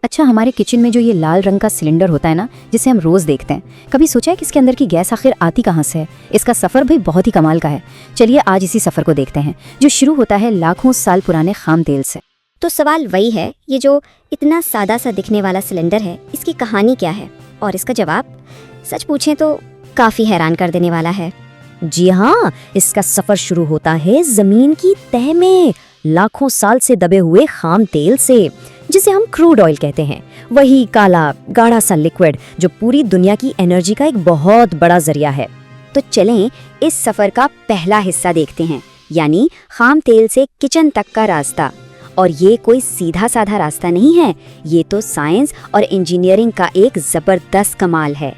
अच्छा, हमारे किचन में जो ये लाल रंग का सिलेंडर होता है ना, जिसे हम रोज देखते हैं, कभी सोचा है कि इसके अंदर की गैस आखिर आती कहाँ से है? इसका सफर भी बहुत ही कमाल का है। चलिए आज इसी सफर को देखते हैं, जो शुरू होता है लाखों साल पुराने खाम तेल से। तो सवाल वही है, ये जो इतना सादा सा दिखने वाला सिलेंडर है, इसकी कहानी क्या है? और इसका जवाब सच पूछें तो काफी हैरान कर देने वाला है। जी हाँ, इसका सफर शुरू होता है जमीन की तह में लाखों साल से दबे हुए खाम तेल से, जिसे हम क्रूड ऑयल कहते हैं। वही काला गाढ़ा सा लिक्विड जो पूरी दुनिया की एनर्जी का एक बहुत बड़ा जरिया है। तो चलें इस सफर का पहला हिस्सा देखते हैं, यानी खाम तेल से किचन तक का रास्ता। और ये कोई सीधा साधा रास्ता नहीं है, ये तो साइंस और इंजीनियरिंग का एक जबरदस्त कमाल है।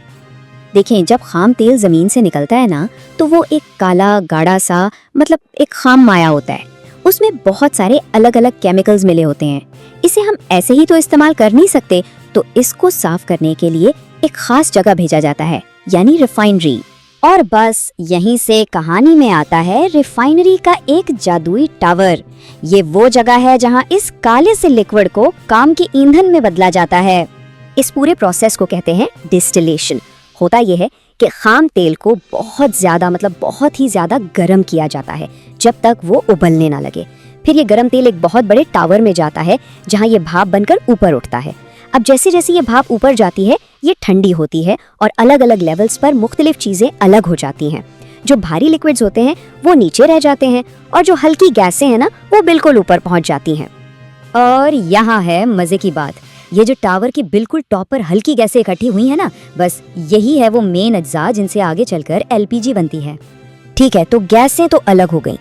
देखें, जब खाम तेल जमीन से निकलता है ना, तो वो एक काला गाढ़ा सा, मतलब एक खाम माया होता है। उसमें बहुत सारे अलग अलग केमिकल्स मिले होते हैं। इसे हम ऐसे ही तो इस्तेमाल कर नहीं सकते, तो इसको साफ करने के लिए एक खास जगह भेजा जाता है, यानी रिफाइनरी। और बस यहीं से कहानी में आता है रिफाइनरी का एक जादुई टावर। ये वो जगह है जहां इस काले से लिक्विड को काम के ईंधन में बदला जाता है। इस पूरे प्रोसेस को कहते हैं डिस्टिलेशन। होता यह है कि खाम तेल को बहुत ज्यादा, मतलब बहुत ही ज्यादा गर्म किया जाता है, जब तक वो उबलने ना लगे। फिर ये गर्म तेल एक बहुत बड़े टावर में जाता है, जहां ये भाप बनकर ऊपर उठता है। अब जैसे जैसे ये भाप ऊपर जाती है, ये ठंडी होती है और अलग अलग लेवल्स पर मुख्तलिफ चीजें अलग हो जाती हैं। जो भारी लिक्विड्स होते हैं वो नीचे रह जाते हैं, और जो हल्की गैसें हैं ना, वो बिल्कुल ऊपर पहुंच जाती हैं। और यहाँ है मजे की बात, ये जो टावर की बिल्कुल टॉप पर हल्की गैसें इकट्ठी हुई है ना, बस यही है वो मेन अज्जा जिनसे आगे चलकर एलपीजी बनती है। ठीक है, तो गैसें तो अलग हो गई।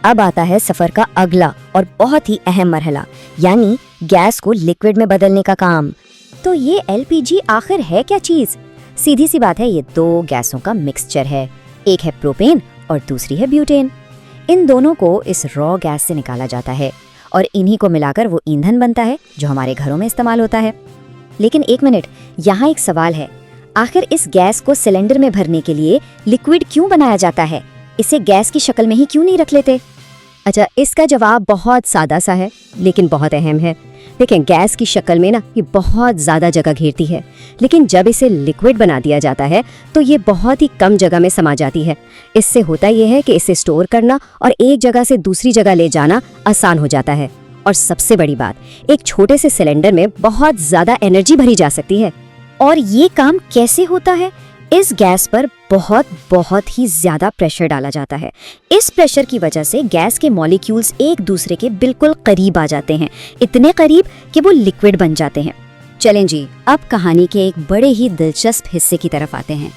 अब आता है सफर का अगला और बहुत ही अहम मरहला, यानी गैस को लिक्विड में बदलने का काम। तो ये एलपीजी आखिर है क्या चीज? सीधी सी बात है, ये दो गैसों का मिक्सचर है। एक है प्रोपेन और दूसरी है ब्यूटेन। इन दोनों को इस रॉ गैस से निकाला जाता है और इन्हीं को मिलाकर वो ईंधन बनता है जो हमारे घरों में इस्तेमाल होता है। लेकिन एक मिनट, यहाँ एक सवाल है, आखिर इस गैस को सिलेंडर में भरने के लिए लिक्विड क्यों बनाया जाता है? इसे गैस की शक्ल में ही क्यों नहीं रख लेते? अच्छा, इसका जवाब बहुत सादा सा है, लेकिन बहुत अहम है। देखें, गैस की शक्ल में ना ये बहुत ज्यादा जगह घेरती है, लेकिन जब इसे लिक्विड बना दिया जाता है तो ये बहुत ही कम जगह में समा जाती है। इससे होता यह है कि इसे स्टोर करना और एक जगह से दूसरी जगह ले जाना आसान हो जाता है। और सबसे बड़ी बात, एक छोटे से सिलेंडर में बहुत ज्यादा एनर्जी भरी जा सकती है। और ये काम कैसे होता है? इस गैस पर बहुत ही ज्यादा प्रेशर डाला जाता है। इस प्रेशर की वजह से गैस के मॉलिक्यूल्स एक दूसरे के बिल्कुल करीब आ जाते हैं, इतने करीब कि वो लिक्विड बन जाते हैं। चलें जी, अब कहानी के एक बड़े ही दिलचस्प हिस्से की तरफ आते हैं।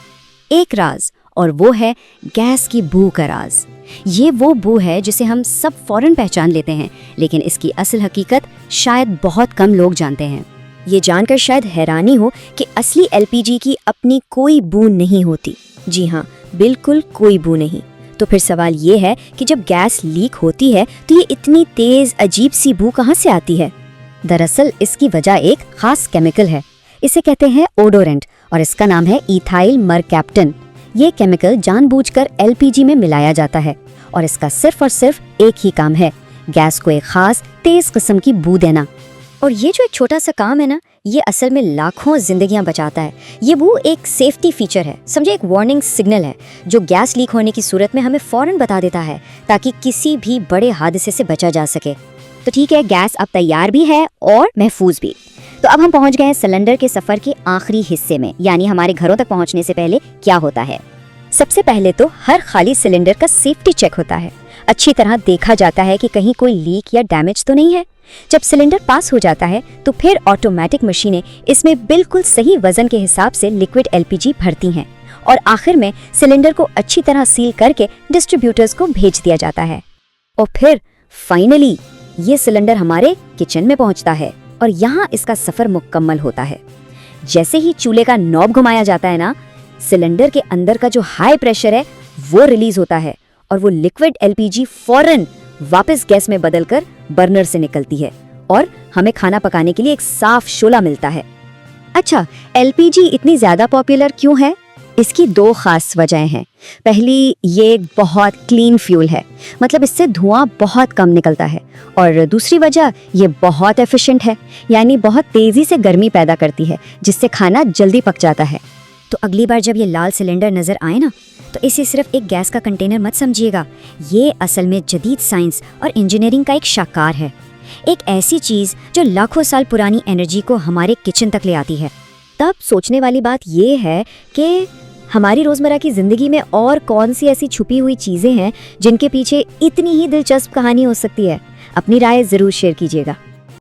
एक राज, और वो है गैस की बू का राज। ये वो बू है जिसे हम सब फौरन पहचान लेते हैं, लेकिन इसकी असल हकीकत शायद बहुत कम लोग जानते हैं। ये जानकर शायद हैरानी हो कि असली एलपीजी की अपनी कोई बू नहीं होती। जी हाँ, बिल्कुल कोई बू नहीं। तो फिर सवाल ये है कि जब गैस लीक होती है तो ये इतनी तेज अजीब सी बू कहाँ से आती है? दरअसल इसकी वजह एक खास केमिकल है। इसे कहते हैं ओडोरेंट, और इसका नाम है इथाइल मरकैप्टन। ये केमिकल जानबूझकर एलपीजी में मिलाया जाता है, और इसका सिर्फ और सिर्फ एक ही काम है, गैस को एक खास तेज किस्म की बू देना। और ये जो एक छोटा सा काम है ना, ये असल में लाखों जिंदगियां बचाता है। ये वो एक सेफ्टी फीचर है, समझे, एक वार्निंग सिग्नल है जो गैस लीक होने की सूरत में हमें फौरन बता देता है, ताकि किसी भी बड़े हादसे से बचा जा सके। तो ठीक है, गैस अब तैयार भी है और महफूज भी। तो अब हम पहुंच गए हैं सिलेंडर के सफर के आखिरी हिस्से में, यानी हमारे घरों तक पहुंचने से पहले क्या होता है। सबसे पहले तो हर खाली सिलेंडर का सेफ्टी चेक होता है। अच्छी तरह देखा जाता है कि कहीं कोई लीक या डैमेज तो नहीं है। जब सिलेंडर पास हो जाता है तो फिर ऑटोमेटिक मशीनें इसमें बिल्कुल सही वजन के हिसाब से लिक्विड एलपीजी भरती हैं, और आखिर में सिलेंडर को अच्छी तरह सील करके डिस्ट्रीब्यूटर्स को भेज दिया जाता है। और फिर फाइनली ये सिलेंडर हमारे किचन में पहुंचता है, और यहाँ इसका सफर मुकम्मल होता है। जैसे ही चूल्हे का नॉब घुमाया जाता है ना, सिलेंडर के अंदर का जो हाई प्रेशर है वो रिलीज होता है, और वो लिक्विड एलपीजी फौरन वापस गैस में बदलकर बर्नर से निकलती है, और हमें खाना पकाने के लिए एक साफ शोला मिलता है। अच्छा, एलपीजी इतनी ज्यादा पॉपुलर क्यों है? इसकी दो खास वजहें हैं। पहली, ये एक बहुत क्लीन फ्यूल है, मतलब इससे धुआं बहुत कम निकलता है। और दूसरी वजह, ये बहुत एफिशिएंट है, यानी बहुत तेज़ी से गर्मी पैदा करती है, जिससे खाना जल्दी पक जाता है। तो अगली बार जब ये लाल सिलेंडर नज़र आए ना, तो इसे सिर्फ एक गैस का कंटेनर मत समझिएगा। ये असल में जदीद साइंस और इंजीनियरिंग का एक शाकार है, एक ऐसी चीज़ जो लाखों साल पुरानी एनर्जी को हमारे किचन तक ले आती है। तब सोचने वाली बात ये है कि हमारी रोज़मर्रा की ज़िंदगी में और कौन सी ऐसी छुपी हुई चीज़ें हैं जिनके पीछे इतनी ही दिलचस्प कहानी हो सकती है। अपनी राय ज़रूर शेयर कीजिएगा।